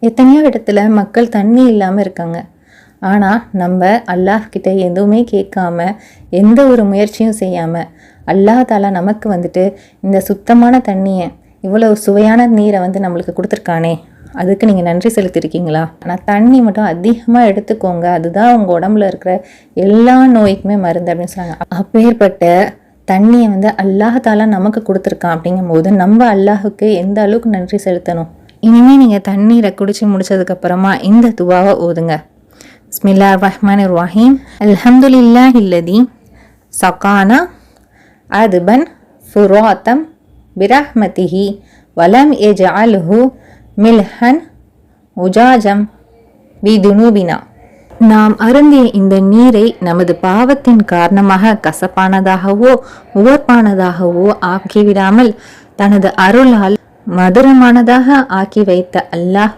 எத்தனையோ இடத்துல மக்கள் தண்ணி இல்லாமல் இருக்காங்க. ஆனால் நம்ம அல்லாஹ் கிட்ட எதுவுமே கேட்காம எந்த ஒரு முயற்சியும் செய்யாமல் அல்லாஹ் தாலா நமக்கு வந்துட்டு இந்த சுத்தமான தண்ணியை, இவ்வளோ சுவையான நீரை நம்மளுக்கு கொடுத்துருக்கானே, அதுக்கு நீங்கள் நன்றி செலுத்திருக்கீங்களா? ஆனால் தண்ணி மட்டும் அதிகமாக எடுத்துக்கோங்க, அதுதான் உங்கள் உடம்புல இருக்கிற எல்லா நோய்க்குமே மருந்து அப்படின்னு சொன்னாங்க. அப்பேற்பட்ட தண்ணியை அல்லாஹ் தாலா நமக்கு கொடுத்துருக்கான். அப்படிங்கும்போது நம்ம அல்லாஹுக்கு எந்த அளவுக்கு நன்றி செலுத்தணும். இனிமேல் நீங்கள் தண்ணீரை குடிச்சு முடிச்சதுக்கப்புறமா இந்த துவாவை ஓதுங்க. பிஸ்மில்லாஹிர் ரஹ்மானிர் ரஹீம். அல்ஹம்துலில்லாஹில்லதி சகானா அதுபன் ஃபுராத்தம் பிரஹ்மதிஹி வலம் எஜஅல்ஹு மில்ஹன் உஜாஜம் பிதுனூபினா. நாம் அருந்திய இந்த நீரை நமது பாவத்தின் காரணமாக கசப்பானதாகவோ உவர்ப்பானதாகவோ ஆக்கிவிடாமல் தனது அருளால் மதுரமானதாக ஆக்கி வைத்த அல்லாஹ்